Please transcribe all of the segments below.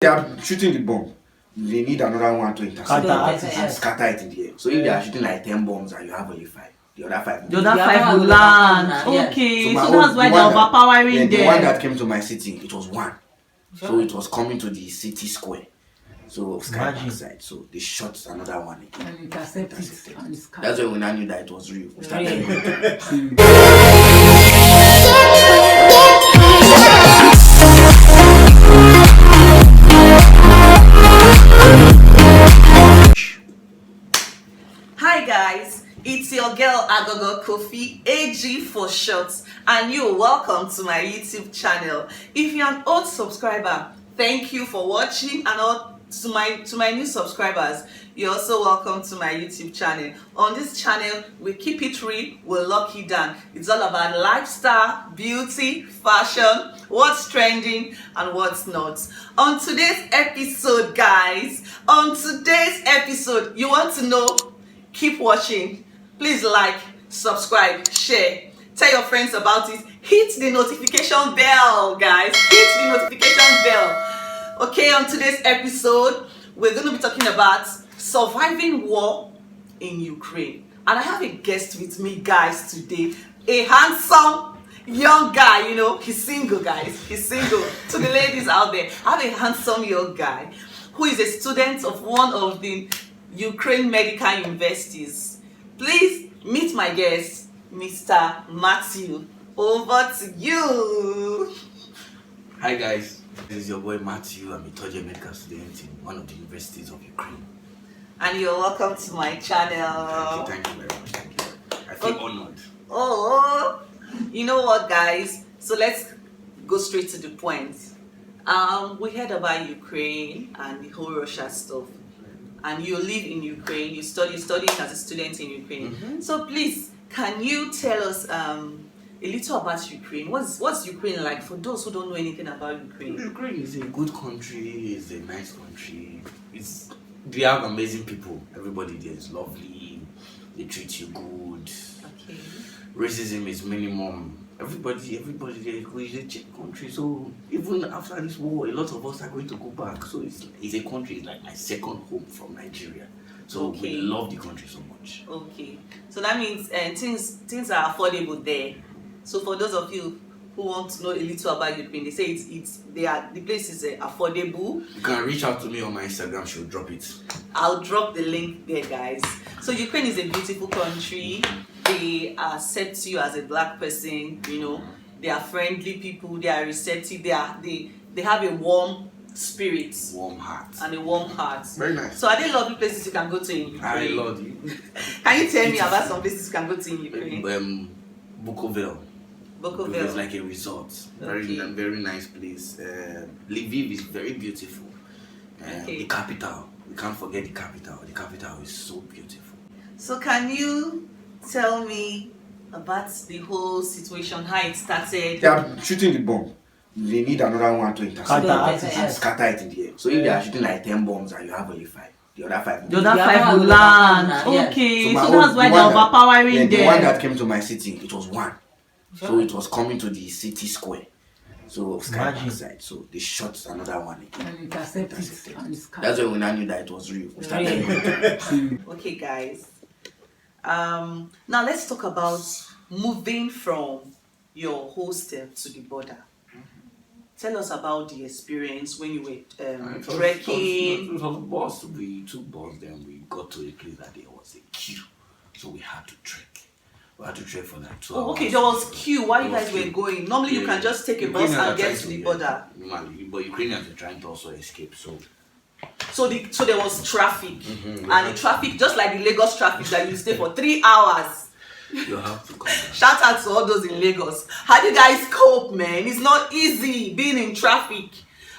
They are shooting the bomb. They need another one to intercept and scatter it in the air. So if they are shooting like 10 bombs and you have only 5, the other 5 will land. Okay, so that's why they're overpowering them. The one that came to my city, it was 1. So it was coming to the city square. So sky side. So they shot another one again. And intercepted it. That's when we now knew that it was real. We started Hi guys, it's your girl Agogo Kofi, AG for short, and you're welcome to my YouTube channel. If you're an old subscriber, thank you for watching, and all to my new subscribers, you're also welcome to my YouTube channel. On this channel, we keep it real, we lock it down. It's all about lifestyle, beauty, fashion, what's trending and what's not. On today's episode, guys, you want to know? Keep watching. Please like, subscribe, share, tell your friends about it. Hit the notification bell, guys. Hit the notification bell. Okay, on today's episode, we're going to be talking about surviving war in Ukraine. And I have a guest with me, guys, today. A handsome young guy, he's single, guys. He's single. To the ladies out there, I have a handsome young guy who is a student of one of the Ukraine medical universities. Please meet my guest, Mr. Matthew. Over to you. Hi guys, this is your boy Matthew. I'm a third-year medical student in one of the universities of Ukraine. And you're welcome to my channel. Thank you very much. Thank you. I feel honored. Oh, you know what, guys? So let's go straight to the point. We heard about Ukraine and the whole Russia stuff. And you live in Ukraine, you studying as a student in Ukraine. Mm-hmm. So please, can you tell us a little about Ukraine? What's Ukraine like for those who don't know anything about Ukraine? Ukraine is a good country, it's a nice country. They have amazing people. Everybody there is lovely, they treat you good. Okay. Racism is minimum. Everybody there is a cheap country. So even after this war, a lot of us are going to go back. So it's a country, it's like my second home from Nigeria. So we love the country so much. Okay. So that means things are affordable there. So for those of you who want to know a little about Ukraine, they say the place is affordable. You can reach out to me on my Instagram, she'll drop it. I'll drop the link there, guys. So Ukraine is a beautiful country. They accept you as a black person, they are friendly people, they are receptive, they have a warm spirit. Warm heart. And a warm heart. Very nice. So are there lovely places you can go to in Ukraine? I love you. Can you tell me about some places you can go to in Ukraine? Bukovel. Bukovel is like a resort. Very nice place. Lviv is very beautiful. The capital. We can't forget the capital. The capital is so beautiful. So can you tell me about the whole situation, how it started? They are shooting the bomb. They need another one to intercept and scatter it in the air. So if they are shooting like 10 bombs and you have only 5, the other 5 will land. Okay, so that's why they're overpowering them. The one that came to my city, it was 1. So it was coming to the city square. So sky side. So they shot another one again. And intercepted it. That's when we now knew that it was real. We started Okay, guys. Now let's talk about moving from your hostel to the border. Tell us about the experience when you were trekking. It was a bus. We took bus, then we got to a place that there was a queue. So we had to trek. We had to trek for like 2 hours. Okay, there was queue while you guys were going. Normally you can just take a bus and get to the border. But Ukrainians are trying to also escape, So there was traffic, and the traffic, just like the Lagos traffic that you stay for 3 hours. You have to come back. Shout out to all those in Lagos. How do you guys cope, man? It's not easy being in traffic,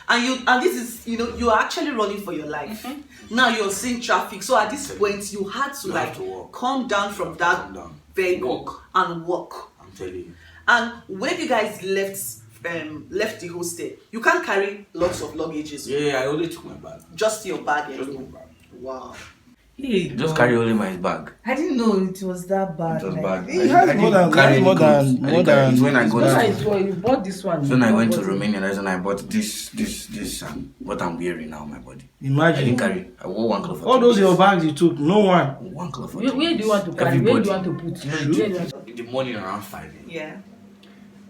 and this is you are actually running for your life. Now you're seeing traffic, so at this point you had to come down from that vehicle and walk. I'm telling you. And when you guys left the hostel, you can't carry lots of luggages. Yeah, I only took my bag. Just your bag alone. Just my bag. Wow. Hey, Just God. carry only my bag. I didn't know it was that bad. It was like- bad. He has more than more than. It's when I got That's why to, it's for you bought this one. so when I you went to bought it. Romania, that's when I bought this and what I'm wearing now on my body. I Imagine didn't carry. I wore one cloth for all 2 those days. your bags you took. No one. One cloth for Where 2 do you days. want to carry? Where do you want Everybody. to put? You know, Where do you want to- in the morning around 5 a.m. Yeah.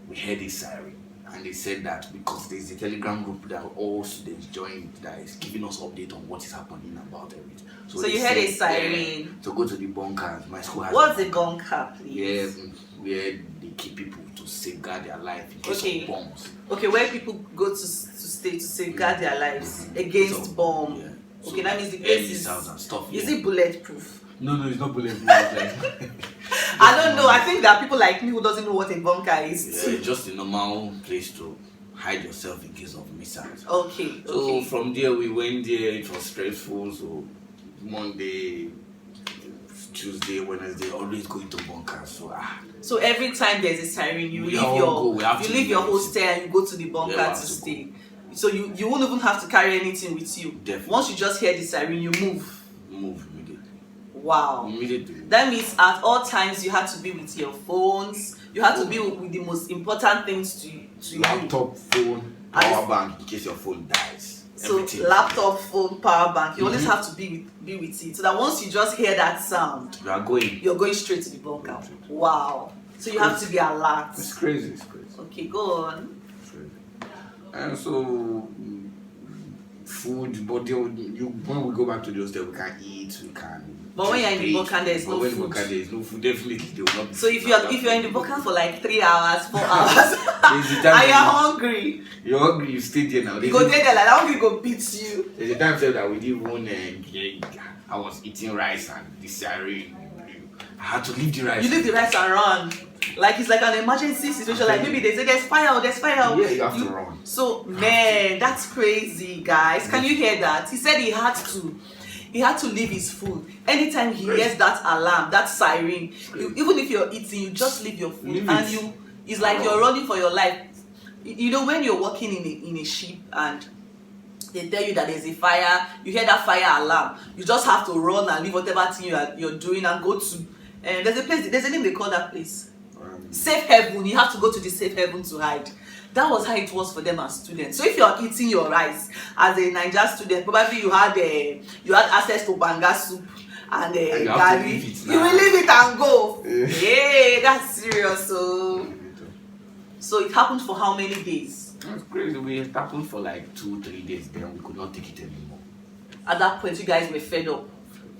we heard a siren, and they said that because there's a telegram group that all students joined that is giving us update on what is happening about everything. So they you heard a said, siren. yeah, to go to the bunkers. My school has What's a bunker, yeah, please? where they keep people to safeguard their life in case Okay. of bombs. Okay, where people go to stay to safeguard their lives against So, bomb. yeah. So Okay, that means the air place is. missiles and stuff. Is yeah. it bulletproof? No, it's not bulletproof. Like, I don't know. I think there are people like me who doesn't know what a bunker is. yeah, it's just a normal place to hide yourself in case of missiles. Okay. So Okay. from there we went there. It was stressful. So Monday, Tuesday, Wednesday, always going to bunkers. So So every time there's a siren, you We leave all go, we have you to leave your leave. hostel and you go to the bunker Yeah, we have to to stay. So you won't even have to carry anything with you. Definitely. Once you just hear the siren, you move. move immediately. Wow. Immediately. That means at all times you had to be with your phones. You had to be with the most important things to you. Laptop, phone, power bank in case your phone dies. So Everything. laptop, phone, power bank. You always have to be with it. So that once you just hear that sound, You are going. you're going straight to the bunker. Wow. So you have to be alert. It's crazy. It's crazy. Okay, go on. It's crazy. And so food, but when we go back to the hostel, we can eat. We can. But when you're in the bake. bunker, there's But no when food. bunker, there is no food. Definitely, they will not. Be So if you're in the bunker for like 3 hours, 4 hours, There's a and time you're hungry, you're hungry, you stay there now. you There's go a- there, like that hungry go beat you. There's a time said that we didn't even. I was eating rice and the siren. I had to leave the rice. You leave the rice and run. Like it's like an emergency situation. Like maybe they say there's fire, there's fire. Yeah, you have to run. So man, that's crazy, guys. Can you hear that? He said he had to leave his food. Anytime he hears that alarm, that siren, even if you're eating, you just leave your food Leave and it. it's like you're running for your life. You know when you're walking in a ship and they tell you that there's a fire, you hear that fire alarm, you just have to run and leave whatever thing you're doing and go to there's a name they call that place. Safe haven. You have to go to the safe haven to hide. That was how it was for them as students. So if you're eating your rice as a Niger student, probably you had access to banga soup and And you have to garri. leave it You will now. leave it and go. Yeah. Hey, that's serious. So it happened for how many days? That's crazy. We happened for like 2-3 days. Then we could not take it anymore. At that point, you guys were fed up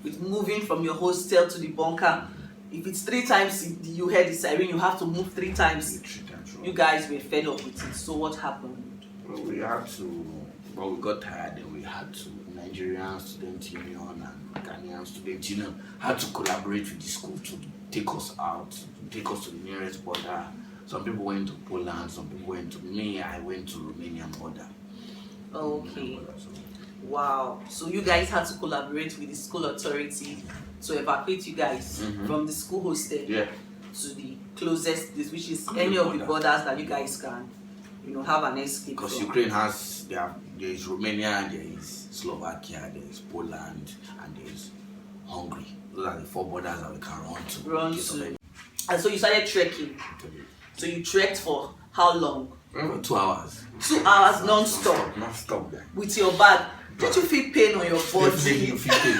with moving from your hostel to the bunker. If it's 3 times you heard the siren, you have to move 3 times. 3 times. You guys were fed up with it. So what happened? Well, we had to. Well, we got tired and we had to. Nigerian Student Union and Ghanaian Student Union had to collaborate with the school to take us out, to take us to the nearest border. Some people went to Poland, some people went to me. I went to Romanian border. Okay. Wow. So you guys had to collaborate with the school authority to evacuate you guys from the school hostel to the closest, which is any of the borders that you guys can, have an escape Because from. Ukraine has, there is Romania, there is Slovakia, there is Poland, and there is Hungary. Those are the 4 borders that we can run to. Run in case of to. any- And so you started trekking. So you trekked for how long? 2 hours. 2 hours non-stop Non-stop. with your bag. Did you feel pain on your Definitely you body? feel pain.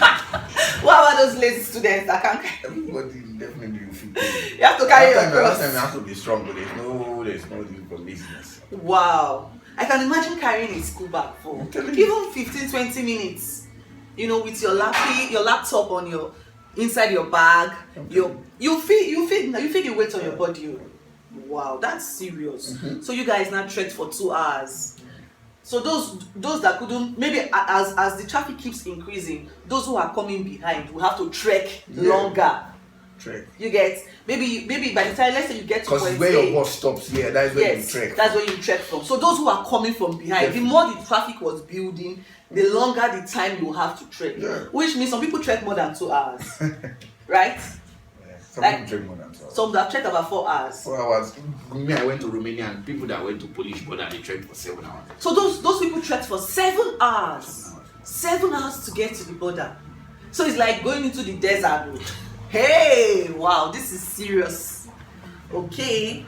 What about those lazy students that can't? Everybody definitely you feel pain. You have to carry your Last cross. time you have to be strong, but there's no need for laziness. Wow. I can imagine carrying a school bag for telling you. even 15-20 minutes. With your laptop on your inside your bag. You feel the weight on your body. Wow, that's serious. So you guys now trekked for 2 hours. So those that couldn't, maybe as the traffic keeps increasing, those who are coming behind will have to trek longer. Trek. You get maybe by the time, let's say you get to Because point where A, your bus stops, that's where yes, you trek. that's where you trek from. So those who are coming from behind, the more the traffic was building, the longer the time you have to trek. Yeah. Which means some people trek more than 2 hours, right? Some Like- people trek more than 2 hours. Some that trek about 4 hours. 4 hours. Me, I went to Romania, and people that went to Polish border, they trekked for 7 hours. So those people trekked for 7 hours. 7 hours to get to the border. So it's like going into the desert. Hey, wow, this is serious. Okay.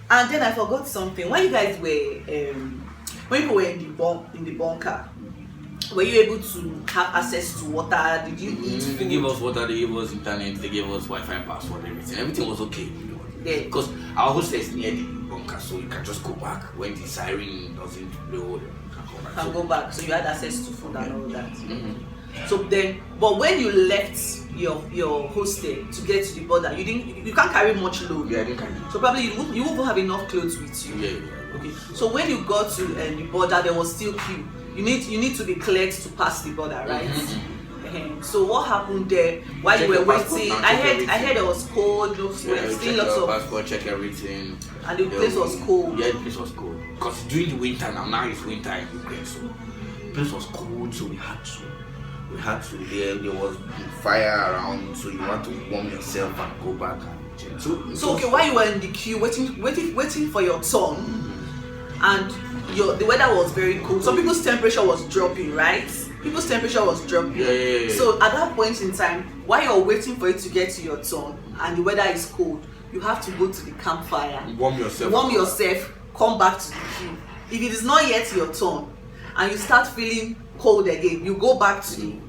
And then I forgot something. When you guys were when you were in the bunker, were you able to have access to water? Did you eat food? They gave us water, they gave us internet, they gave us Wi-Fi password, everything. Everything was okay. Yeah. Because our hostel is near the bunker, so you can just go back when the siren doesn't blow. You can go back. So you had access to food and all that. So then, but when you left your hostel to get to the border, you can't carry much load. Yeah, I didn't carry. So probably you won't have enough clothes with you. Yeah. Okay. So when you got to the border, there was still queue. You need to be cleared to pass the border, right? So what happened there while you were waiting? I heard it was cold. Still lots of passport, check everything. And the place was cold. Yeah, the place was cold. Because during the winter now it's winter in Ukraine, so the place was cold. So we had to. There was fire around, so you want to warm yourself and go back and change. So okay, while you were in the queue waiting for your turn, and the weather was very cold. So people's temperature was dropping, right? People's temperature was dropping. Yeah. So at that point in time, while you're waiting for it to get to your turn and the weather is cold, you have to go to the campfire. Warm yourself. Come back to the queue. If it is not yet your turn and you start feeling cold again, you go back to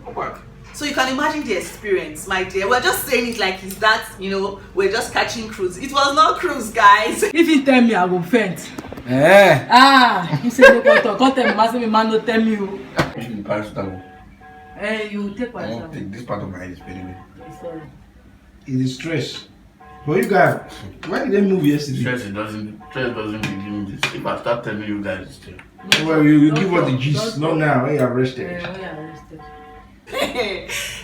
So you can imagine the experience, my dear. We're just saying it like it's that, we're just catching cruise. It was not cruise, guys. If you tell me, I will faint. You say no can't tell me, man, no tell me. You should paracetamol. You take I won't take this part of my head is paining me. Sorry. It is stress. But you guys, why did they move yesterday? Stress doesn't begin this. If I start telling you guys it's true. Well, you give us the gist, not now when you are arrested.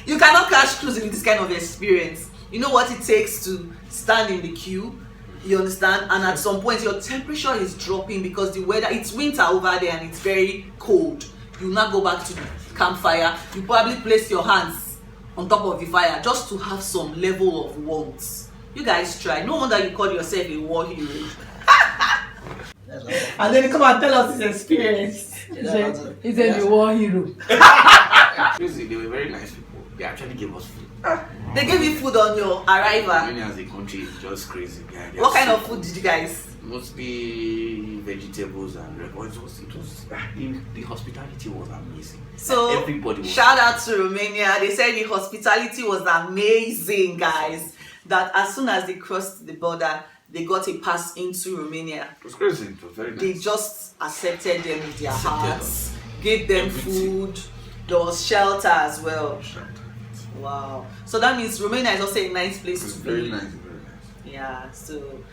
You cannot catch cruise with this kind of experience. You know what it takes to stand in the queue, you understand? And at some point your temperature is dropping because the weather, it's winter over there and it's very cold. You now go back to the campfire. You probably place your hands on top of the fire just to have some level of warmth. You guys try. No wonder you call yourself a war hero. And then you come and tell us his experience. He's a war hero. They were very nice people. They actually gave us food. They gave you food on your arrival. Romania as a country is just crazy. Yeah, what kind of food did you guys? Mostly vegetables and the hospitality was amazing. So everybody was shout out to Romania. They said the hospitality was amazing, guys. That as soon as they crossed the border, they got a pass into Romania. It was crazy. It was very nice. They just accepted them with their hearts, gave them food. There was shelter as well. Wow. So that means Romania is also a nice place to be. Very nice, very nice. Yeah. So,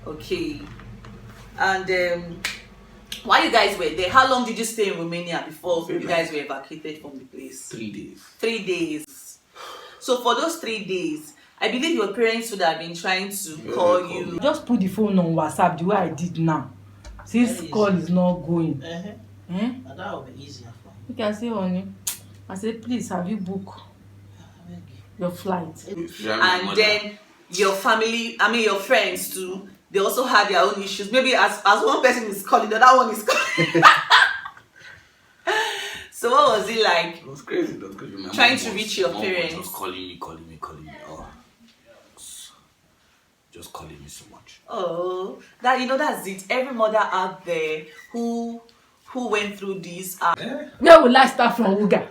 okay. And while you guys were there, how long did you stay in Romania before you guys were evacuated from the place? 3 days. 3 days. So for those 3 days, I believe your parents would have been trying to call you. Just put the phone on WhatsApp the way I did now. Since call is not going. That will be easier for me. You can say, honey. I said, please, have you booked your flight? And then your family, your friends too, they also had their own issues. Maybe as one person is calling, the other one is calling. So what was it like? It was crazy. Trying to reach your parents. Just calling me. Oh, just calling me so much. Oh, that's it. Every mother out there who went through this. Where will I start from, Uga?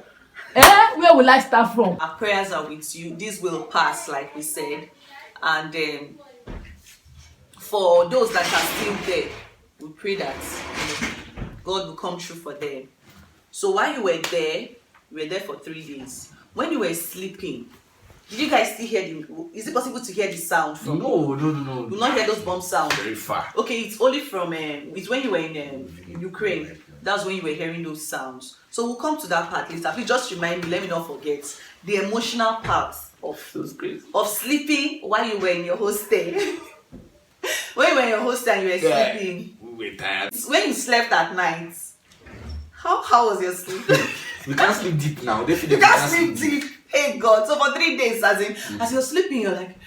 Where will I start from? Our prayers are with you. This will pass, like we said. And for those that are still there, we pray that God will come true for them. So while you were there for 3 days. When you were sleeping, did you guys still hear is it possible to hear the sound from? No. You not hear those bomb sounds? Very far. Okay, it's only from it's when you were in Ukraine. That's when you were hearing those sounds. So we'll come to that part later. Please just remind me, let me not forget the emotional part of sleeping while you were in your hostel. When you were in your hostel and you were sleeping. We were tired. When you slept at night, how was your sleep? We can't sleep deep now. You can't sleep deep. Hey God. So for 3 days, as you're sleeping, you're like,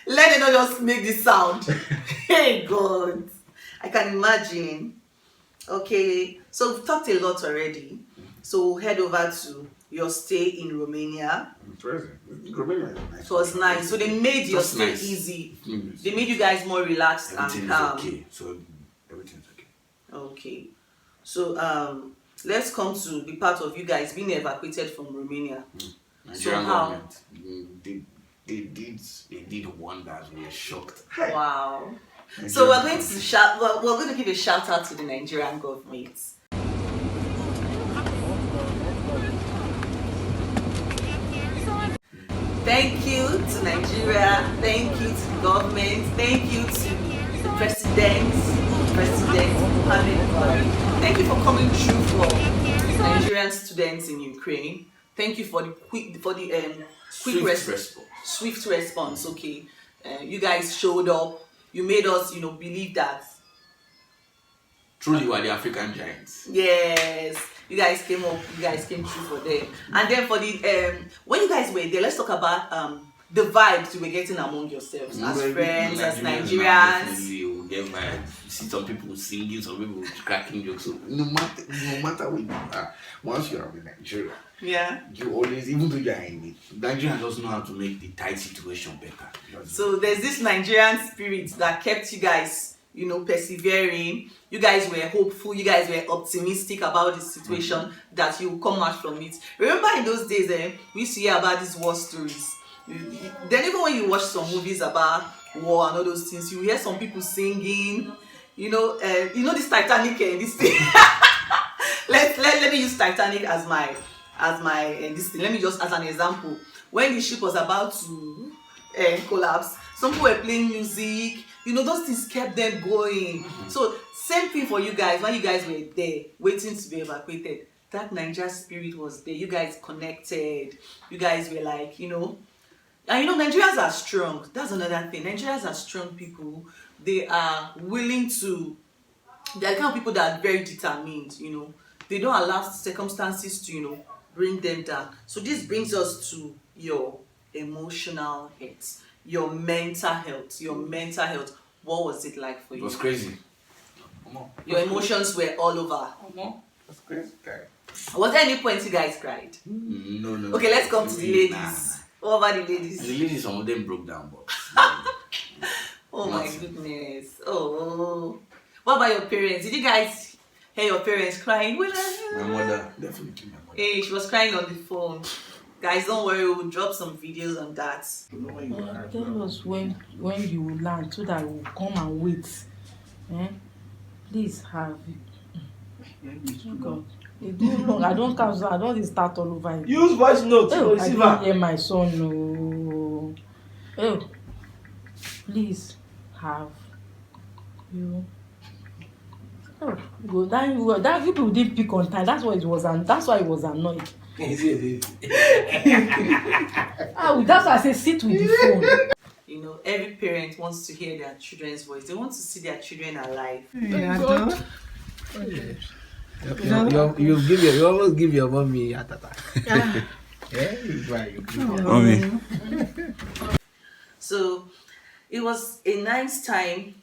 let it not just make this sound. Hey God. I can imagine. Okay, so we've talked a lot already. So we'll head over to your stay in Romania. Romania. It was nice. So they made your Just stay nice. easy. Mm. They made you guys more relaxed Everything and is calm. okay. So everything's okay. Okay. So let's come to the part of you guys being evacuated from Romania. Nigerian how? government, they did wonders. We were shocked. Wow. So we're going to we're going to give a shout out to the Nigerian government. Thank you to Nigeria. Thank you to the government. Thank you to the President Mohammed Buhari. Thank you for coming through for Nigerian students in Ukraine. Thank you for the swift response. Okay, you guys showed up. You made us, believe that. Truly, you are the African giants. Yes, you guys came up. You guys came through for them. And then for the when you guys were there, let's talk about the vibes you were getting among yourselves as friends, as Nigerians. You get vibes. You see some people singing, some people cracking jokes. So no matter where you are, once you are in Nigeria, yeah, you always, even though you are in it, Nigerians doesn't know how to make the tight situation better. So there's this Nigerian spirit that kept you guys, persevering. You guys were hopeful. You guys were optimistic about the situation that you will come out from it. Remember in those days, we used to hear about these war stories. Then even when you watch some movies about war and all those things, you hear some people singing. This Titanic, this thing. let me use Titanic as my this thing. Let me just as an example. When the ship was about to collapse, some people were playing music. Those things kept them going. So same thing for you guys. When you guys were there waiting to be evacuated, that Niger spirit was there. You guys connected. You guys were like, and Nigerians are strong. That's another thing. Nigerians are strong people. They are willing to. They are the kind of people that are very determined. They don't allow circumstances to bring them down. So this brings us to your emotional health, your mental health. What was it like for you? It was crazy. Your emotions were all over. That's crazy, guy. Was there any point you guys cried? No. Okay, let's come to the ladies. What about the ladies? The ladies, some of them broke down, but oh my goodness. Oh. What about your parents? Did you guys hear your parents crying? my mother, definitely my mother. Hey, she was crying on the phone. Guys, don't worry, we'll drop some videos on that. Tell us when you will land so that we'll come and wait. Please have it. God. It's too long. I don't cancel. I don't start all over again. Use voice notes. Oh, I don't hear my son. No. Oh, please have you. Oh, go that people didn't pick on time. That's why it was annoyed. That's why I say sit with the phone. Every parent wants to hear their children's voice. They want to see their children alive. You almost give your mommy a tata. Mommy. So it was a nice time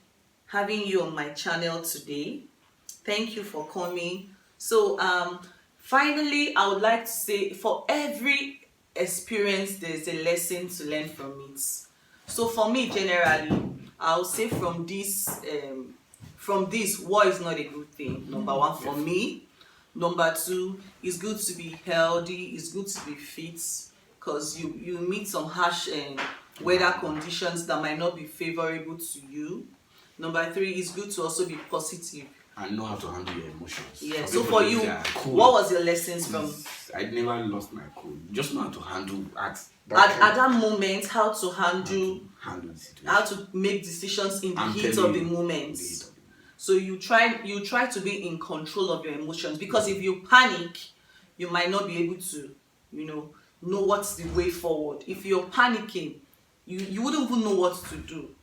having you on my channel today. Thank you for coming. So finally, I would like to say, for every experience, there's a lesson to learn from it. So for me, generally, I'll say from this, war is not a good thing. Number one, for me. Number two, it's good to be healthy. It's good to be fit, because you meet some harsh weather conditions that might not be favorable to you. Number three, it's good to also be positive and know how to handle your emotions. Yeah. So for you, what was your lessons from? I never lost my cool. Just know how to handle at that moment, how to handle the situation, how to make decisions in the heat of the moment. So you try to be in control of your emotions, because if you panic, you might not be able to, know what's the way forward. If you're panicking, you wouldn't even know what to do.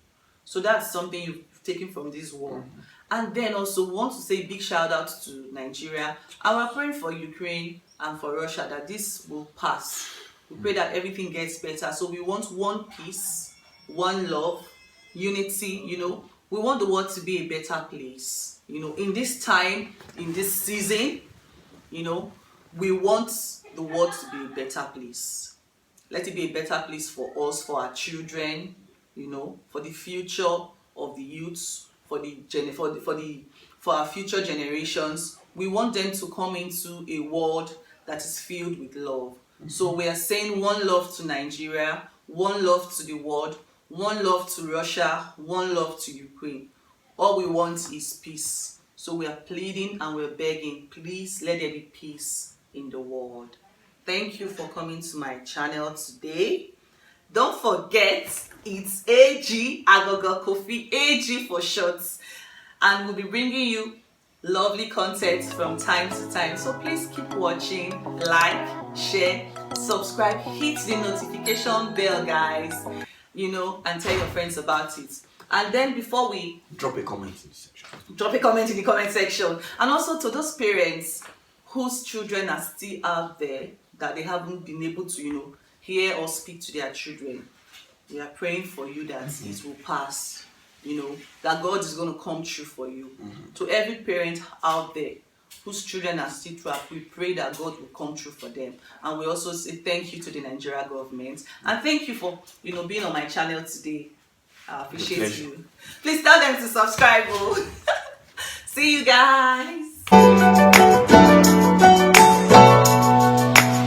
So that's something you've taken from this war. And then also want to say big shout out to Nigeria. And we're praying for Ukraine and for Russia that this will pass. We pray that everything gets better. So we want one peace, one love, unity, We want the world to be a better place. In this time, in this season, we want the world to be a better place. Let it be a better place for us, for our children, you know, for the future of the youths, for our future generations. We want them to come into a world that is filled with love. So we are saying one love to Nigeria, one love to the world, one love to Russia, one love to Ukraine. All we want is peace. So we are pleading and we're begging, please let there be peace in the world. Thank you for coming to my channel today. Don't forget, it's AG Agogo Kofi, AG for short. And we'll be bringing you lovely content from time to time. So please keep watching, like, share, subscribe, hit the notification bell, guys, you know, and tell your friends about it. And then before we drop a comment in the section. Drop a comment in the comment section. And also to those parents whose children are still out there that they haven't been able to, you know, hear or speak to their children, we are praying for you that it will pass. You know, that God is going to come true for you. To every parent out there whose children are still trapped, we pray that God will come true for them. And we also say thank you to the Nigeria government. And thank you for, you know, being on my channel today. I appreciate you. Please tell them to subscribe. See you guys.